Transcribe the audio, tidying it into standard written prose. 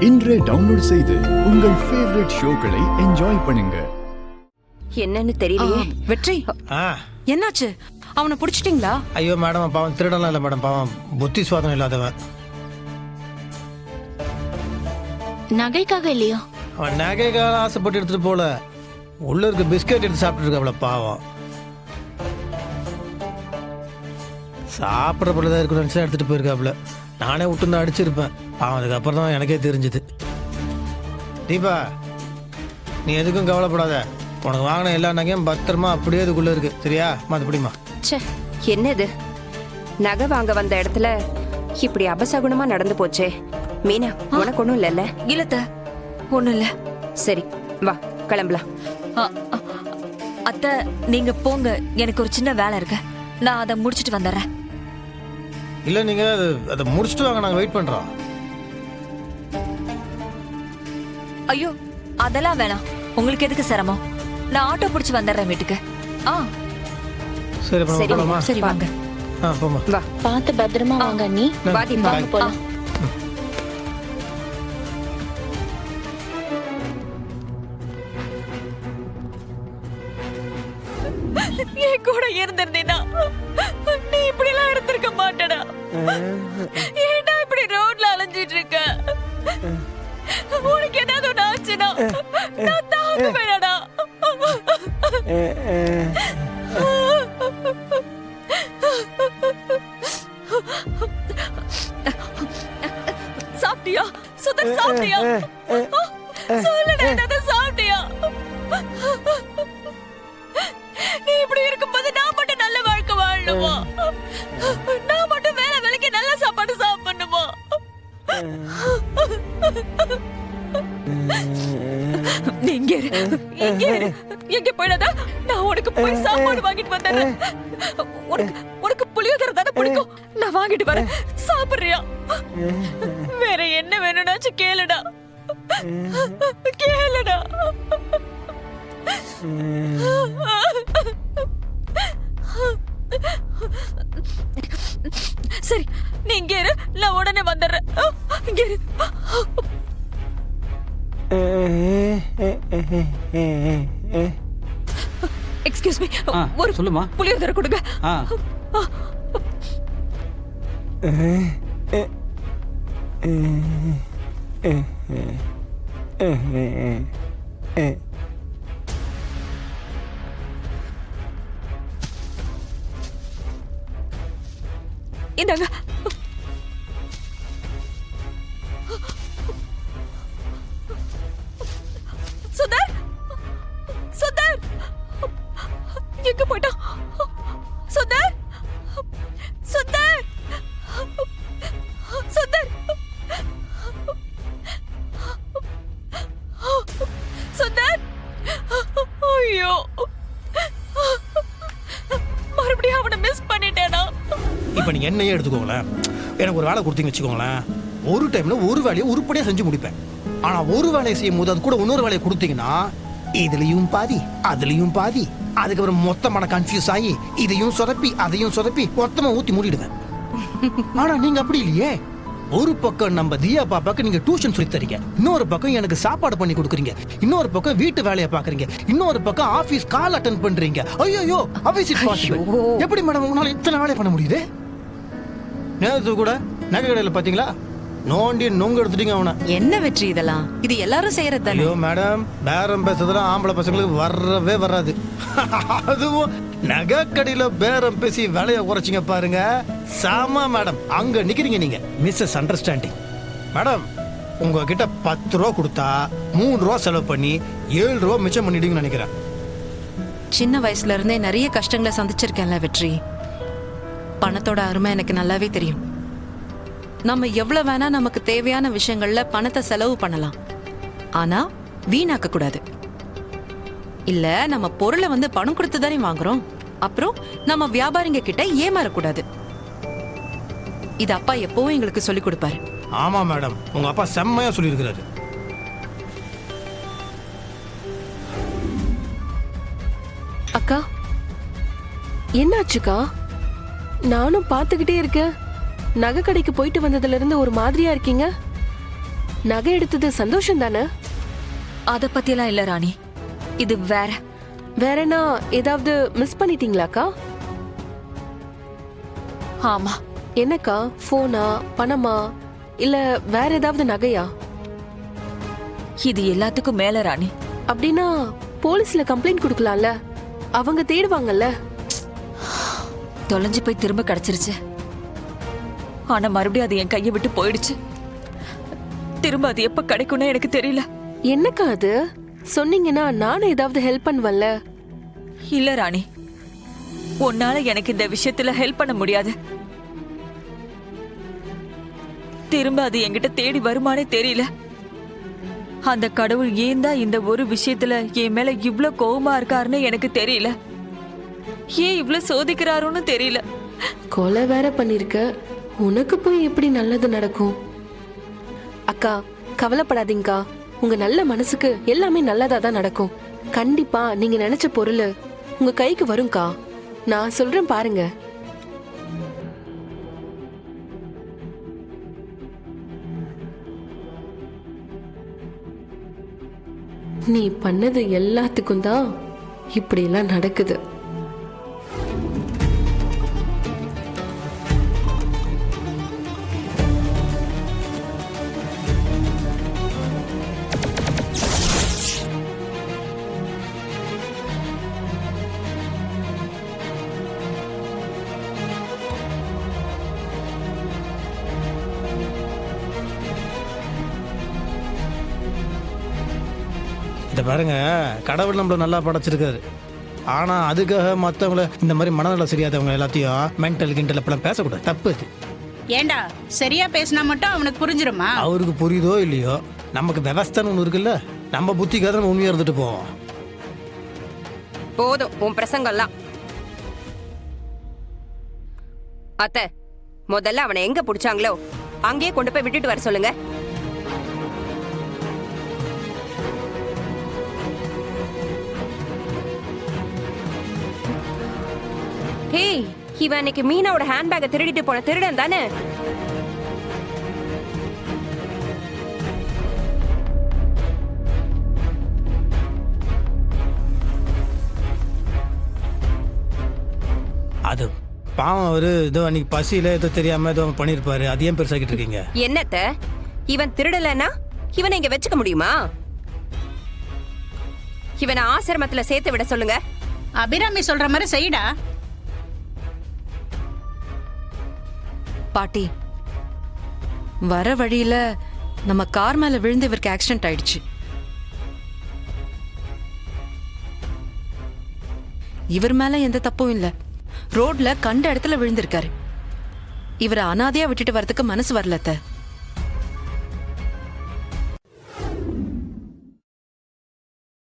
இன்றே டவுன்லோட் செய்து உங்கள் ஃபேவரட் ஷோக்களை என்ஜாய் பண்ணுங்க. என்னன்னு தெரியலையே. வெற்றி, என்னாச்சு? அவனை புடிச்சிட்டீங்களா? ஐயோ மேடம், பாவம் திருடலாம் இல்லை மேடம், பாவம் புத்தி சுவாதம் இல்லாதவன். நகைக்காக இல்லையா? அவன் நகைக்காக ஆசைப்பட்டு எடுத்துட்டு போல, உள்ள இருக்க பிஸ்கட் எடுத்து சாப்பிட்டு இருக்காப்ல பாவம். சாப்பிட்ற பொழுது இருக்க நினச்சா எடுத்துட்டு போயிருக்காப்ல. நானே விட்டு அடிச்சிருப்பேன் பாவம். அதுக்கப்புறம் தான் எனக்கே தெரிஞ்சுது. தீபா, நீ எதுக்கும் கவலைப்படாத. உனக்கு வாங்கின எல்லா நகையும் பத்திரமா அப்படியே அதுக்குள்ள இருக்கு, சரியா? மற்றபடிமா என்னது, நகை வாங்க வந்த இடத்துல இப்படி அபசகுணமா நடந்து போச்சே. மீனா, உனக்கு ஒண்ணும் இல்லல்ல? இல்லத்த, ஒண்ணும் இல்ல. சரி வா கிளம்பலாம். அத்தை, நீங்க போங்க, எனக்கு ஒரு சின்ன வேலை இருக்கு, நான் அதை முடிச்சிட்டு வந்துடுறேன். இல்லை, நீங்கள் அதை முடிச்சுட்டு வாங்க, நாங்கள் வெயிட் பண்ணுறோம். ஐயோ அதெல்லாம் வேணாம், உங்களுக்கு எதுக்கு சிரமம்? நான் ஆட்டோ பிடிச்சி வந்துடுறேன் வீட்டுக்கு. சரி போலாமா? சரி வாங்க. போமா. வா, பார்த்து பத்திரமா வாங்க. நீ வாடி வாங்க போலாம். என் கூட இருந்திருந்தீனா நீ இப்படி எல்லாம் இருந்திருக்க மாட்டடா. ஏன்டா இப்படி ரோட்ல அலைஞ்சிட்டு இருக்க? உனக்கு ஏதாவது ஒண்ணு ஆச்சுன்னா நான் தாங்க வேணாடா. சாப்பிட்டியா சுதர்? சாப்பிட்டியா? சொல்லுடா, என்னது சாப்பிட்டியா? நீ இப்படி இருக்கும்போது நான் மட்டும் நல்ல வாழ்க்கை வாழணுமா? நான் மட்டும் வேலை வேலைக்கு நல்ல சாப்பாடு சாப்பிடணுமா? நீ இங்க இரு, இங்க இரு, எங்க போயிடாத. நான் உனக்கு போய் சாப்பாடு வாங்கிட்டு வந்துடுறேன். உனக்கு புளியோதரை தானே பிடிக்கும், நான் வாங்கிட்டு வரேன், சாப்பிடுறியா? வேற என்ன வேணும்னாச்சும் கேளுடா, கேளுடா. சரி, நீ இங்க இரு, நான் உடனே வந்துடுறேன். இங்க இரு. எக்ஸ்கியூஸ் மீ, ஒரு சொல்லுமா. புளியோதரை கொடுங்க. இந்தாங்க. சுதர், சுதர் எங்க போயிட்டான்? சுதர், சுதர், சுதர், சுதர். ஐயோ, மறுபடியும் அவனை மிஸ் பண்ணிட்டேனா? இப்போ நீங்கள் என்னையே எடுத்துக்கோங்களேன். எனக்கு ஒரு வேலை கொடுத்தீங்கன்னு வச்சுக்கோங்களேன், ஒரு டைமில் ஒரு வேலையை உருப்படியாக செஞ்சு முடிப்பேன். ஆனால் ஒரு வேலையை செய்யும் போது அது கூட இன்னொரு வேலையை கொடுத்தீங்கன்னா இதுலேயும் பாதி அதுலேயும் பாதி, அதுக்கப்புறம் மொத்தமான கன்ஃபியூஸ் ஆகி இதையும் சொதப்பி அதையும் சொதப்பி மொத்தமாக ஊற்றி மூடிடுவேன். ஆனால் நீங்கள் அப்படி இல்லையே. ஒரு பக்கம் நம்ம தியா பாப்பாக்கு நீங்க டியூஷன் சொல்லி தரீங்க, இன்னொரு பக்கம் எனக்கு சாப்பாடு பண்ணி கொடுக்குறீங்க, இன்னொரு பக்கம் வீட்டு வேலையை பாக்குறீங்க, இன்னொரு பக்கம் ஆபீஸ் கால் அட்டெண்ட் பண்றீங்க. ஐயோ, ஆபீஸ் இட் பாசிபிள். எப்படி மேடம் உங்களால இத்தனை வேலை பண்ண முடியுது? நேத்து கூட நகை கடையில் பாத்தீங்களா, நோண்டி நொங்கு எடுத்துட்டீங்க அவனை. என்ன வெற்றி இதெல்லாம்? இது எல்லாரும் செய்யறது தானே? ஐயோ மேடம், பேரம் பேசுறதுலாம் ஆம்பளை பசங்களுக்கு வரவே வராது. அதுவும் நகை கடையில பேரம் பேசி விலையை குறைச்சிங்க பாருங்க, சாமா மேடம். அங்க நிக்கிறீங்க நீங்க, மிஸ்ஸஸ் அண்டர்ஸ்டாண்டிங். மேடம், உங்ககிட்ட 10 ரூபா கொடுத்தா 3 ரூபா செலவு பண்ணி 7 ரூபா மிச்சம் பண்ணிடுங்கன்னு நினைக்கிறேன். சின்ன வயசுல இருந்தே நிறைய கஷ்டங்களை சந்திச்சிருக்கேன்ல வெற்றி. பணத்தோட அருமை எனக்கு நல்லாவே தெரியும். நம்ம எவ்வளவு வேணா நமக்கு தேவையான விஷயங்கள்ல பணத்தை செலவு பண்ணலாம், ஆனா வீணாக்க கூடாது. இல்ல, நம்ம பொருளை பணம் கொடுத்து தானே வாங்குறோம், அப்புறம் நம்ம வியாபாரிங்க கிட்ட ஏமாறக்கூடாது. இது அப்பா எப்பவும் எங்களுக்கு சொல்லி கொடுப்பாரு. ஆமா மேடம், உங்க அப்பா செம்மையா சொல்லி இருக்கிறாரு. அக்கா, என்னாச்சுக்கா? நானும் பார்த்துக்கிட்டே இருக்கேன். நகை கடைக்கு போயிட்டு வந்ததுல இருந்து ஒரு மாதிரியா இருக்கீங்க. நகை எடுத்தது சந்தோஷம் தானே? அத பத்தியெல்லாம் இல்ல ராணி, இது வேற. வேறனா ஏதாவது மிஸ் பண்ணிட்டீங்களாக்கா? ஆமா, என்னக்கா, போனா, பணமா, இல்ல வேற ஏதாவது நகையா? இது எல்லாத்துக்கும் மேல ராணி. அப்படின்னா போலீஸ்ல கம்ப்ளைண்ட் கொடுக்கலாம்ல, அவங்க தேடுவாங்கல்ல. தொலைஞ்சு போய் திரும்ப கிடைச்சிருச்சு. ஆனா மறுபடியும் அது என் கையை விட்டு போயிடுச்சு. திரும்ப அது எப்ப கிடைக்கும்னு எனக்கு தெரியல. என்னக்கா அது? சொன்னீங்கன்னா நானும் ஏதாவது ஹெல்ப் பண்ணுவல்ல. இல்ல ராணி, உன்னால எனக்கு இந்த விஷயத்துல ஹெல்ப் பண்ண முடியாது. திரும்ப அது என்கிட்ட தேடி வருமானே தெரியல. அந்த கடவுள் ஏன் தான் இந்த ஒரு விஷயத்துல என் மேல இவ்ளோ கோவமா இருக்காருன்னு எனக்கு தெரியல. ஏன் இவ்ளோ சோதிக்கிறாருன்னு தெரியல. கொலை வேற பண்ணிருக்க, உனக்கு போய் எப்படி நல்லது நடக்கும்? அக்கா, கவலைப்படாதீங்கக்கா. உங்க நல்ல மனசுக்கு எல்லாமே நல்லதா தான் நடக்கும். கண்டிப்பா நீங்க நினைச்ச பொருள் உங்க கைக்கு வரும்க்கா. நான் சொல்றேன் பாருங்க. நீ பண்ணது எல்லாத்துக்கும் தான் இப்படி எல்லாம் நடக்குது. இதை பாருங்க, கடவுள் நம்மள நல்லா படைச்சிருக்காரு. ஆனா அதுக்காக மற்றவங்கள இந்த மாதிரி மனநல சரியாதவங்க எல்லாத்தையும் மென்டல் கிண்டல் அப்பெல்லாம் பேசக்கூடாது, தப்பு அது. ஏண்டா சரியா பேசினா மட்டும் அவனுக்கு புரிஞ்சிருமா? அவருக்கு புரியுதோ இல்லையோ, நமக்கு விவஸ்தான்னு ஒன்று இருக்குல்ல, நம்ம புத்திக்காக உண்மையா இருந்துட்டு போவோம். போதும் உன் பிரசங்கம்லாம். அத்தை, முதல்ல அவனை எங்க புடிச்சாங்களோ அங்கேயே கொண்டு போய் விட்டுட்டு வர சொல்லுங்க. ஹேய், இவன் அன்னைக்கு மீனாவோட ஹேண்ட்பேக்கை திருடிட்டு போன திருடன் தானே? அது பாவம், அவரு ஏதோ அன்னைக்கு பசியில ஏதோ தெரியாம ஏதோ பண்ணிருப்பாரு. அது ஏன் பெருசாக்கிட்டு இருக்கீங்க? என்னத்த, இவன் திருடலன்னா இவனை இங்க வச்சுக்க முடியுமா? இவனை ஆசிரமத்துல சேர்த்து விட சொல்லுங்க. அபிராமி சொல்ற மாதிரி செய்டா. பாட்டி, வர வழியில நம்ம கார் மேல விழுந்து இவருக்கு ஆக்சிடென்ட் ஆயிடுச்சு. இவர் மேல எந்த தப்பும் இல்ல. ரோட்ல கண்ட இடத்துல விழுந்திருக்காரு. இவரை அனாதையா விட்டுட்டு வரதுக்கு மனசு வரல அத்தை.